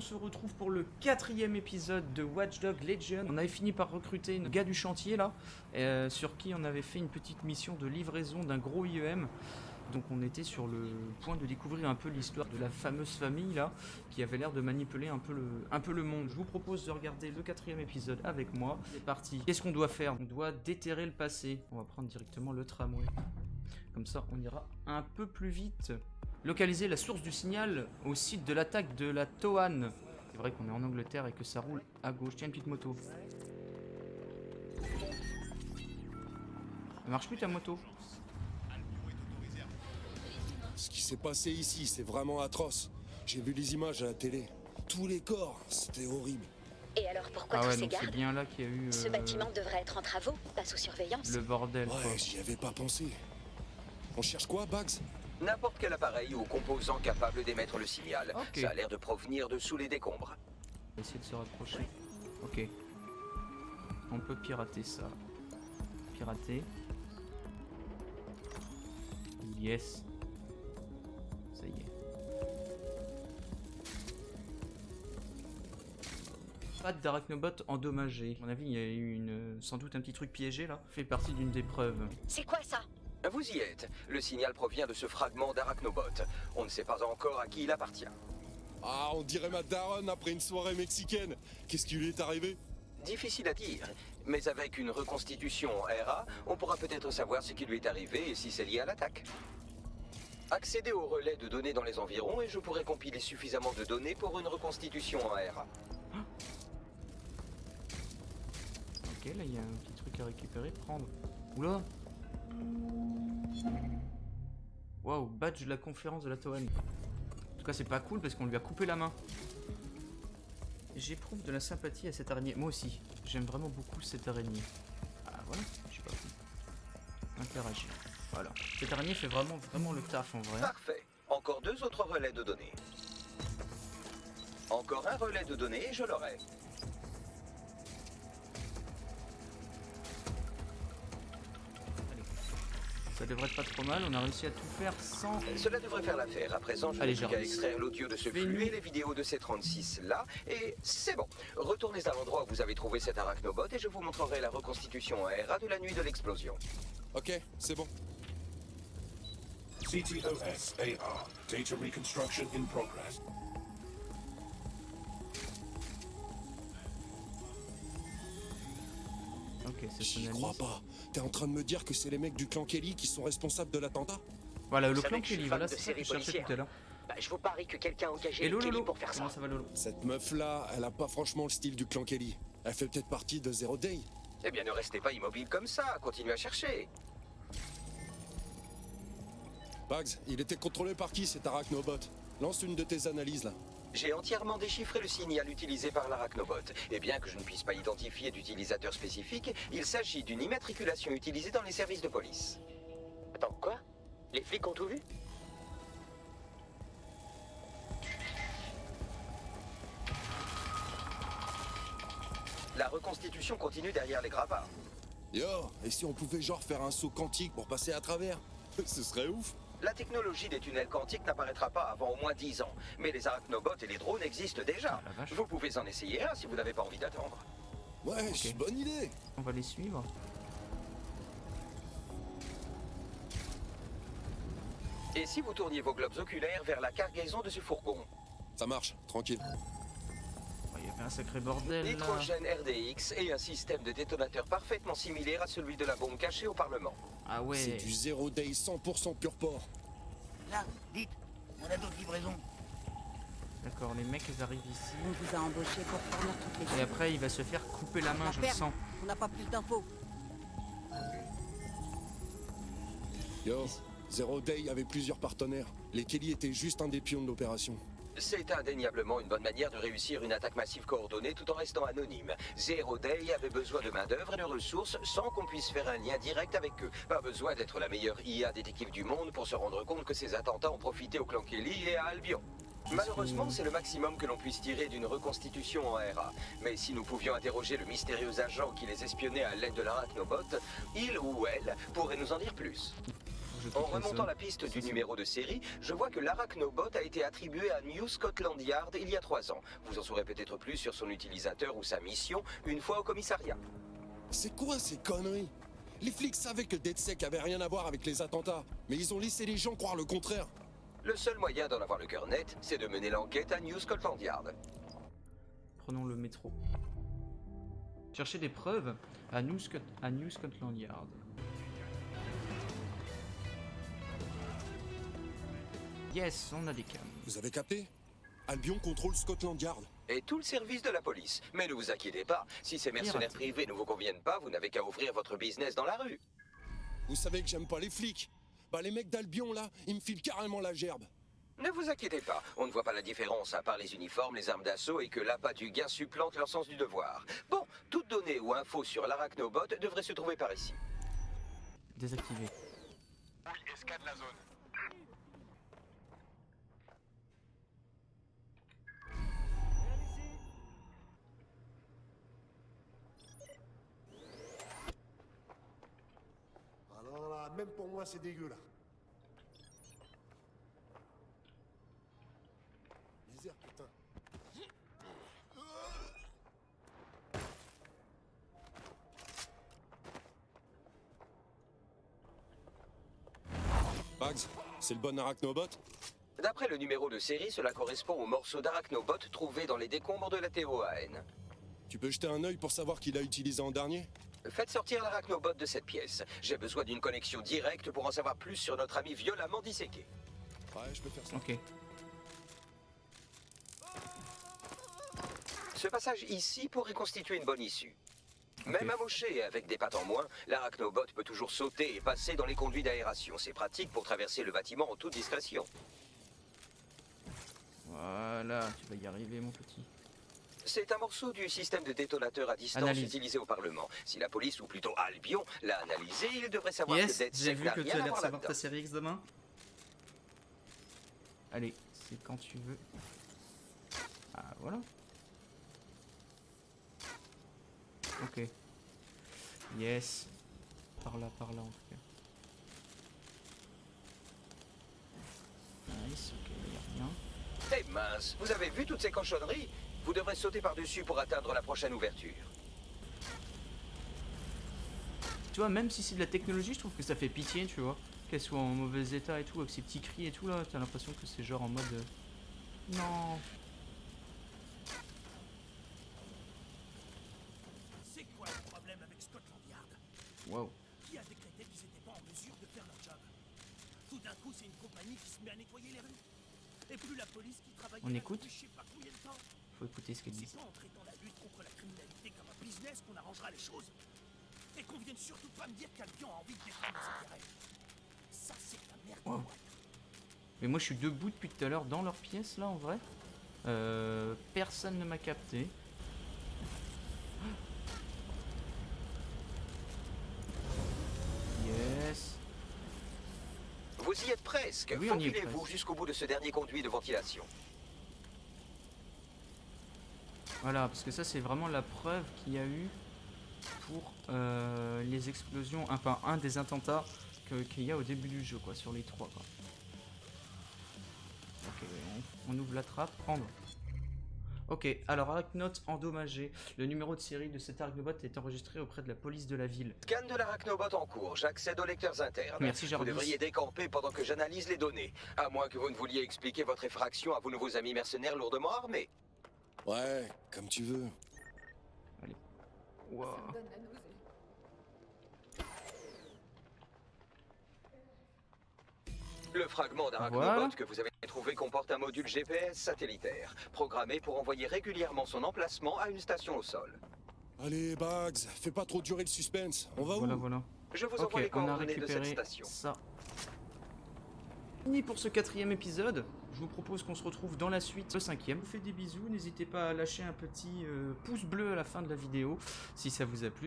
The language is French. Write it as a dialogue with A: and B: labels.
A: se retrouve pour le 4e épisode de Watch Dogs Legion. On avait fini par recruter un gars du chantier là, sur qui on avait fait une petite mission de livraison d'un gros IEM. Donc on était sur le point de découvrir un peu l'histoire de la fameuse famille là, qui avait l'air de manipuler un peu le monde. Je vous propose de regarder le 4e épisode avec moi. C'est parti. Qu'est-ce qu'on doit faire? On doit déterrer le passé. On va prendre directement le tramway. Comme ça on ira un peu plus vite. Localiser la source du signal au site de l'attaque de la Toan. C'est vrai qu'on est en Angleterre et que ça roule à gauche. Tiens, une petite moto. Ça marche plus ta moto?
B: Ce qui s'est passé ici, c'est vraiment atroce. J'ai vu les images à la télé. Tous les corps, c'était horrible.
C: Et alors pourquoi
A: Ah
C: tous
A: ouais,
C: ces
A: donc c'est
C: gardes?
A: bien là qu'il y a eu
C: Ce bâtiment devrait être en travaux, pas sous surveillance.
A: le bordel quoi.
B: Ouais, j'y avais pas pensé. On cherche quoi, Bugs?
D: N'importe quel appareil ou composant capable d'émettre le signal.
A: Ok.
D: Ça a l'air de provenir de sous les décombres.
A: On va essayer de se rapprocher. Ok. On peut pirater ça. Pirater. Yes. Ça y est. Pas d'arachnobot endommagé. À mon avis, il y a eu sans doute un petit truc piégé là. Fait partie d'une des preuves.
C: C'est quoi ça?
D: Vous y êtes. Le signal provient de ce fragment d'arachnobot. On ne sait pas encore à qui il appartient.
B: Ah, on dirait ma daronne après une soirée mexicaine. Qu'est-ce qui lui est arrivé?
D: Difficile à dire, mais avec une reconstitution en RA, on pourra peut-être savoir ce qui lui est arrivé et si c'est lié à l'attaque. Accédez au relais de données dans les environs et je pourrai compiler suffisamment de données pour une reconstitution en RA.
A: Ok, là il y a un petit truc à récupérer, prendre. Oula. Waouh, badge de la conférence de la Toan. En tout cas, c'est pas cool parce qu'on lui a coupé la main. J'éprouve de la sympathie à cette araignée. Moi aussi, j'aime vraiment beaucoup cette araignée. Ah voilà, je sais pas. Interagir. Voilà. Cette araignée fait vraiment le taf en vrai.
D: Parfait. Encore 2 autres relais de données. Encore un relais de données et je l'aurai.
A: Ça devrait être pas trop mal, on a réussi à tout faire sans...
D: Cela devrait faire l'affaire. À présent, je
A: Allez,
D: n'ai plus qu'à
A: Jarvis.
D: extraire l'audio de ce
A: Fais-nous.
D: flux et les vidéos de ces 36 là, et c'est bon. Retournez à l'endroit où vous avez trouvé cet arachnobot et je vous montrerai la reconstitution en RA de la nuit de l'explosion.
B: Ok, c'est bon.
E: CTOS AR. Data reconstruction in progress.
A: Ok, ça
B: J'y
A: s'analyse.
B: crois pas. T'es en train de me dire que c'est les mecs du clan Kelly qui sont responsables de l'attentat?
A: Voilà, le
C: Vous savez
A: clan
C: que je suis
A: Kelly,
C: fan
A: voilà,
C: de
A: c'est ça que je
C: séries
A: cherchais tout à
C: policières.
A: l'heure.
C: Je vous parie que quelqu'un a engagé
A: Hello
C: Kelly
A: Lolo,
C: pour faire ça.
A: comment ça va Lolo?
B: Cette meuf-là, elle a pas franchement le style du clan Kelly. Elle fait peut-être partie de Zero Day.
D: Eh bien, ne restez pas immobile comme ça, continuez à chercher.
B: Bugs, il était contrôlé par qui cet arachnobot? Lance une de tes analyses là.
D: J'ai entièrement déchiffré le signal utilisé par l'arachnobot. Et bien que je ne puisse pas identifier d'utilisateur spécifique, il s'agit d'une immatriculation utilisée dans les services de police.
C: Attends, quoi? Les flics ont tout vu?
D: La reconstitution continue derrière les gravats.
B: Yo, et si on pouvait genre faire un saut quantique pour passer à travers? Ce serait ouf.
D: La technologie des tunnels quantiques n'apparaîtra pas avant au moins 10 ans. Mais les arachnobots et les drones existent déjà.
A: Ah, la vache.
D: Vous pouvez en essayer un si vous n'avez pas envie d'attendre.
B: Ouais, bonne idée.
A: On va les suivre.
D: Et si vous tourniez vos globes oculaires vers la cargaison de ce fourgon?
B: Ça marche, tranquille.
A: Oh, il y avait un sacré bordel là.
D: Nitrogène RDX et un système de détonateur parfaitement similaire à celui de la bombe cachée au Parlement.
A: Ah ouais.
B: C'est du Zero Day 100% pur porc.
F: Là, dites, on a d'autres livraisons.
A: D'accord, les mecs ils arrivent ici.
F: On vous a embauché pour fournir toutes les
A: Et après il va se faire couper la main,
F: La
A: je le
F: ferme.
A: sens.
F: On n'a pas plus d'infos.
B: Yo, Zero Day avait plusieurs partenaires. Les Kelly étaient juste un des pions de l'opération.
D: C'est indéniablement une bonne manière de réussir une attaque massive coordonnée tout en restant anonyme. Zero Day avait besoin de main-d'œuvre et de ressources sans qu'on puisse faire un lien direct avec eux. Pas besoin d'être la meilleure IA détective du monde pour se rendre compte que ces attentats ont profité au clan Kelly et à Albion. Malheureusement, c'est le maximum que l'on puisse tirer d'une reconstitution en RA. Mais si nous pouvions interroger le mystérieux agent qui les espionnait à l'aide de l'arachnobot, il ou elle pourrait nous en dire plus.
A: je
D: En
A: quitte la
D: remontant
A: zone.
D: la piste
A: Ça,
D: du
A: c'est
D: numéro de série, je vois que l'Arachnobot a été attribué à New Scotland Yard il y a 3 ans. Vous en saurez peut-être plus sur son utilisateur ou sa mission une fois au commissariat.
B: C'est quoi ces conneries? Les flics savaient que DedSec avait rien à voir avec les attentats, mais ils ont laissé les gens croire le contraire.
D: Le seul moyen d'en avoir le cœur net, c'est de mener l'enquête à New Scotland Yard.
A: Prenons le métro. Chercher des preuves à New Scotland Yard. Yes, on a des cams.
B: Vous avez capté? Albion contrôle Scotland Yard.
D: Et tout le service de la police. Mais ne vous inquiétez pas, si ces mercenaires
A: Pirate.
D: privés ne vous conviennent pas, vous n'avez qu'à ouvrir votre business dans la rue.
B: Vous savez que j'aime pas les flics. Bah les mecs d'Albion là, ils me filent carrément la gerbe.
D: Ne vous inquiétez pas, on ne voit pas la différence à part les uniformes, les armes d'assaut et que l'appât du gain supplante leur sens du devoir. Bon, toute donnée ou info sur l'Arachnobot devrait se trouver par ici.
A: Désactivé.
G: Oui, escade la zone.
E: Alors là, même pour moi, c'est dégueu là. Misère, putain.
B: Bugs, c'est le bon Arachnobot?
D: D'après le numéro de série, cela correspond au morceau d'Arachnobot trouvé dans les décombres de la TOAN.
B: Tu peux jeter un œil pour savoir qui l'a utilisé en dernier?
D: Faites sortir l'Arachnobot de cette pièce. J'ai besoin d'une connexion directe pour en savoir plus sur notre ami violemment disséqué.
B: Ouais, je peux faire ça.
A: Ok.
D: Ce passage ici pourrait constituer une bonne issue. Même amoché et avec des pattes en moins, l'Arachnobot peut toujours sauter et passer dans les conduits d'aération. C'est pratique pour traverser le bâtiment en toute discrétion.
A: Voilà, tu vas y arriver, mon petit.
D: C'est un morceau du système de détonateur à distance
A: Analyse.
D: utilisé au Parlement. Si la police, ou plutôt Albion, l'a analysé, il devrait savoir
A: Yes,
D: que
A: j'ai
D: DedSec
A: vu
D: n'a
A: que tu
D: rien à
A: allais
D: voir
A: recevoir ta
D: là-dedans.
A: série X demain. Allez, c'est quand tu veux. Ah, voilà. Ok. Yes. Par là en tout cas. Nice, ok, il n'y a rien.
D: Eh mince, vous avez vu toutes ces cochonneries? Vous devrez sauter par-dessus pour atteindre la prochaine ouverture.
A: Tu vois, même si c'est de la technologie, je trouve que ça fait pitié, tu vois. Qu'elle soit en mauvais état et tout, avec ses petits cris et tout là, t'as l'impression que c'est genre en mode... Non.
H: C'est quoi le problème avec Scotland Yard?
A: Waouh.
H: Qui a décrété qu'ils n'étaient pas en mesure de faire leur job? Tout d'un coup, c'est une compagnie qui se met à nettoyer les rues. Et plus la police qui travaille
A: On écoute?
H: je sais pas combien de temps.
A: Faut écouter ce qu'elle dit.
H: C'est pas en traitant la lutte contre la criminalité comme un business qu'on arrangera les choses. Et qu'on vienne surtout pas me dire qu'Albion a envie de défendre ses intérêts. Ça, c'est de la merde.
A: Wow. Mais moi je suis debout depuis tout à l'heure dans leur pièce là en vrai. Personne ne m'a capté. Yes.
D: Vous y êtes presque.
A: Oui, on y est
D: Faufilez-vous
A: presque.
D: jusqu'au bout de ce dernier conduit de ventilation.
A: Voilà, parce que ça c'est vraiment la preuve qu'il y a eu pour les explosions, enfin un des attentats qu'il y a au début du jeu quoi, sur les 3 quoi. Ok, on ouvre la trappe, prendre. Ok, alors Arachnote endommagé. Le numéro de série de cet Arachnobot est enregistré auprès de la police de la ville.
D: Scan de l'Arachnobot en cours. J'accède aux lecteurs internes.
A: Merci,
D: Vous
A: Jarvis.
D: devriez décamper pendant que j'analyse les données. À moins que vous ne vouliez expliquer votre effraction à vos nouveaux amis mercenaires lourdement armés.
B: Ouais, comme tu veux.
A: Wow.
D: Le fragment d'Arachnobot
A: Voilà.
D: que vous avez trouvé comporte un module GPS satellitaire, programmé pour envoyer régulièrement son emplacement à une station au sol.
B: Allez, Bugs, fais pas trop durer le suspense. On va
A: Voilà,
B: où?
A: voilà.
D: Je vous
A: Ok,
D: envoie les
A: on a
D: coordonnées de cette
A: récupéré
D: station.
A: ça. Fini pour ce 4e épisode. Je vous propose qu'on se retrouve dans la suite, le 5e. Je vous fais des bisous. N'hésitez pas à lâcher un petit pouce bleu à la fin de la vidéo si ça vous a plu.